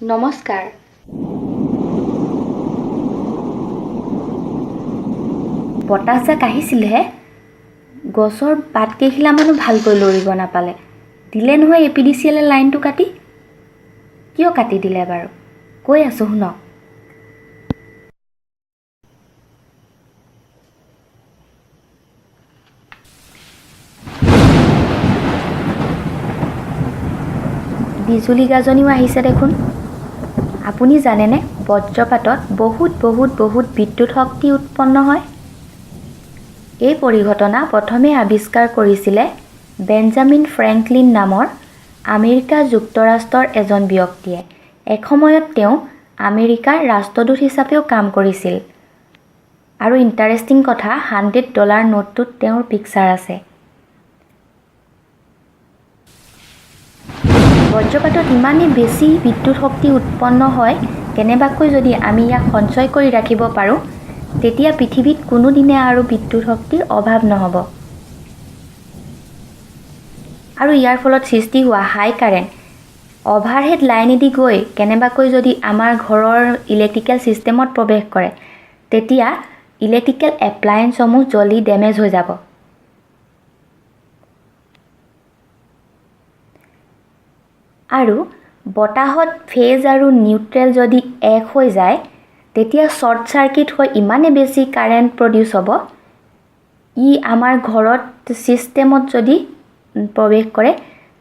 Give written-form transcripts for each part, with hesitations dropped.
নমস্কাৰ। বতাহজাক আহিছিলহে, গছৰ পাতকেইখিলামানো ভালকৈ লৰিব নাপালে। দিলে নহয় APDCL লাইনটো কাটি। কিয় কাটি দিলে বাৰু? কৈ আছোঁ শুনক। বিজুলী গাজনিও আহিছে দেখোন। আপুনি জানেনে বজ্ৰপাতত বহুত বিদ্যুৎ শক্তি উৎপন্ন হয়? এই পৰিঘটনা প্ৰথমে আৱিষ্কাৰ কৰিছিলে বেঞ্জামিন ফ্ৰেংকলিন নামৰ আমেৰিকা যুক্তৰাষ্ট্ৰৰ এজন ব্যক্তিয়ে। এসময়ত তেওঁ আমেৰিকাৰ ৰাষ্ট্ৰদূত হিচাপেও কাম কৰিছিল। আৰু ইণ্টাৰেষ্টিং কথা, $100 নোটটোত তেওঁৰ পিকচাৰ আছে। বজ্ৰপাতত ইমানেই বেছি বিদ্যুৎ শক্তি উৎপন্ন হয়, কেনেবাকৈ যদি আমি ইয়াক সঞ্চয় কৰি ৰাখিব পাৰোঁ, তেতিয়া পৃথিৱীত কোনোদিনে আৰু বিদ্যুৎ শক্তিৰ অভাৱ নহ'ব। আৰু ইয়াৰ ফলত সৃষ্টি হোৱা হাই কাৰেণ্ট অভাৰহেড লাইনেদি গৈ কেনেবাকৈ যদি আমাৰ ঘৰৰ ইলেক্ট্ৰিকেল ছিষ্টেমত প্ৰৱেশ কৰে, তেতিয়া ইলেক্ট্ৰিকেল এপ্লায়েন্সসমূহ জ্বলি ডেমেজ হৈ যাব। আৰু বতাহত ফেজ আৰু নিউট্ৰেল যদি এক হৈ যায়, তেতিয়া শ্বৰ্ট চাৰ্কিট হৈ ইমানে বেছি কাৰেণ্ট প্ৰডিউচ হ'ব, ই আমাৰ ঘৰত ছিষ্টেমত যদি প্ৰৱেশ কৰে,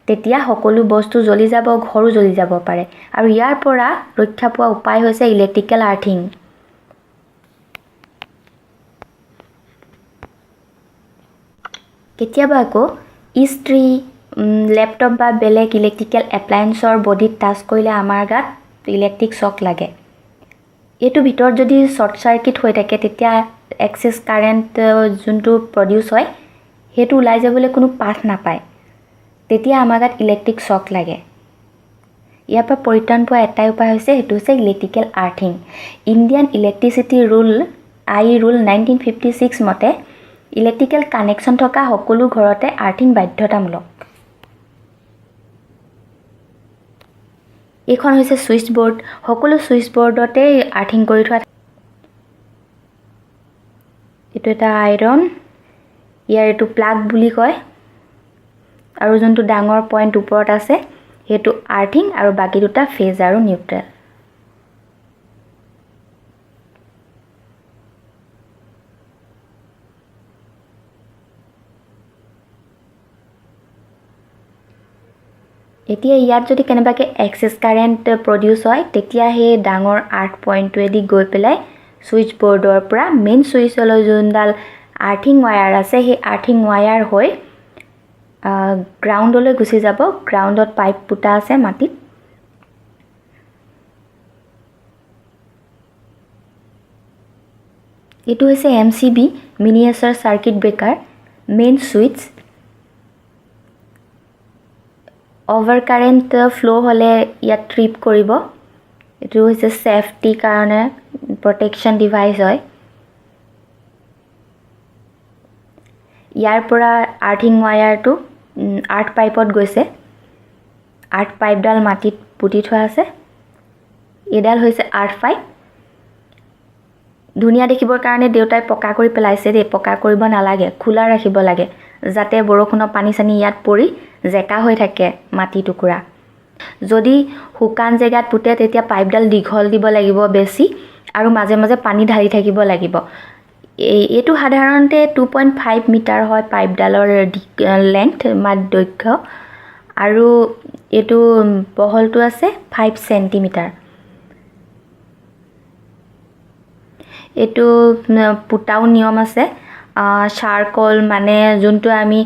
তেতিয়া সকলো বস্তু জ্বলি যাব, ঘৰো জ্বলি যাব পাৰে। আৰু ইয়াৰ পৰা ৰক্ষা পোৱা উপায় হৈছে ইলেক্ট্ৰিকেল আৰ্থিং। কেতিয়াবা আকৌ ইস্ত্ৰি, লেপটপ বা বেলেগ ইলেক্ট্ৰিকেল এপ্লায়েন্সৰ বডিত টাচ কৰিলে আমাৰ গাত ইলেক্ট্ৰিক শ্বক লাগে। এইটো ভিতৰত যদি শ্বৰ্ট চাৰ্কিট হৈ থাকে, তেতিয়া এক্সেছ কাৰেণ্ট যোনটো প্ৰডিউচ হয়, সেইটো ওলাই যাবলৈ কোনো পাথ নাপায়। তেতিয়া আমাৰ গাত ইলেক্ট্ৰিক শ্বক লাগে। ইয়াৰ পৰা পৰিত্ৰাণ পোৱা এটাই উপায় হৈছে, সেইটো হৈছে electrical earthing. Indian electricity rule rule 1956 মতে ইলেক্ট্ৰিকেল কানেকশ্যন থকা সকলো ঘৰতে আৰ্থিং বাধ্যতামূলক। এইখন হৈছে ছুইচ বৰ্ড। সকলো ছুইচ বৰ্ডতে আৰ্থিং কৰি থোৱা। এইটো এটা আইৰণ, ইয়াৰ এইটো প্লাগ বুলি কয়। আৰু যোনটো ডাঙৰ পইণ্ট ওপৰত আছে, সেইটো আৰ্থিং, আৰু বাকী দুটা ফেজ আৰু নিউট্ৰেল। এতিয়া ইয়াত যদি কেনেবাকৈ এক্সেছ কাৰেণ্ট প্ৰডিউচ হয়, তেতিয়া সেই ডাঙৰ আৰ্থ পইণ্টটোৱেদি গৈ পেলাই ছুইচ বৰ্ডৰ পৰা মেইন ছুইচলৈ যোনডাল আৰ্থিং ৱায়াৰ আছে, সেই আৰ্থিং ৱায়াৰ হৈ গ্ৰাউণ্ডলৈ গুচি যাব। গ্ৰাউণ্ডত পাইপ পোতা আছে মাটিত। এইটো হৈছে MCB, miniature circuit breaker, main switch. Over current ফ্ল' হ'লে ইয়াত ট্ৰিপ কৰিব। এইটো হৈছে ছেফটিৰ কাৰণে প্ৰটেকশ্যন ডিভাইচ হয়। ইয়াৰ পৰা আৰ্থিং ৱায়াৰটো আৰ্থ পাইপত গৈছে। আৰ্থ পাইপডাল মাটিত পুতি থোৱা আছে। এইডাল হৈছে আৰ্থ পাইপ। ধুনীয়া দেখিবৰ কাৰণে দেউতাই পকা কৰি পেলাইছে দেই। পকা কৰিব নালাগে, খোলা ৰাখিব লাগে, যাতে বৰষুণৰ পানী চানী ইয়াত পৰি জেকা হৈ থাকে মাটি টুকুৰা। যদি শুকান জেগাত পুতে, তেতিয়া পাইপডাল দীঘল দিব লাগিব বেছি, আৰু মাজে মাজে পানী ঢালি থাকিব লাগিব। এইটো সাধাৰণতে 2.5 মিটাৰ হয় পাইপডালৰ লেংথ, দৈৰ্ঘ্য, আৰু এইটো বহলটো আছে 5 চেণ্টিমিটাৰ। এইটো পুতাও নিয়ম আছে। চাৰকল মানে যোনটো আমি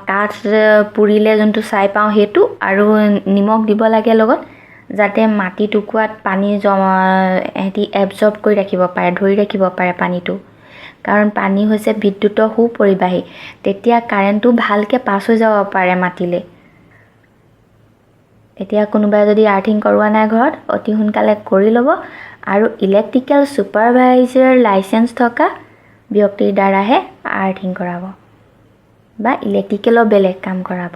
কাঠ পুৰিলে যোনটো ছাই পাওঁ, সেইটো, আৰু নিমখ দিব লাগে লগত, যাতে মাটি টুকুৰাত পানী সিহঁতি এবজৰ্ব কৰি ৰাখিব পাৰে, ধৰি ৰাখিব পাৰে পানীটো। কাৰণ পানী হৈছে বিদ্যুতৰ সুপৰিবাহী, তেতিয়া কাৰেণ্টটো ভালকৈ পাছ হৈ যাব পাৰে মাটিলৈ। এতিয়া কোনোবাই যদি আৰ্থিং কৰোৱা নাই ঘৰত, অতি সোনকালে কৰি ল'ব, আৰু ইলেক্ট্ৰিকেল ছুপাৰভাইজাৰ লাইচেঞ্চ থকা ব্যক্তিৰ দ্বাৰাহে আৰ্থিং কৰাব, বা ইলেক্ট্ৰিকেলৰ বেলেগ কাম কৰাব।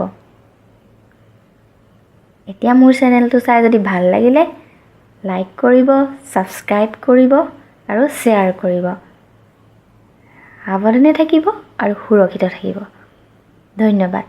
এতিয়া মোৰ চেনেলটো চাই যদি ভাল লাগিলে, লাইক কৰিব, ছাবস্ক্ৰাইব কৰিব আৰু শ্বেয়াৰ কৰিব। সাৱধানে থাকিব আৰু সুৰক্ষিত থাকিব। ধন্যবাদ।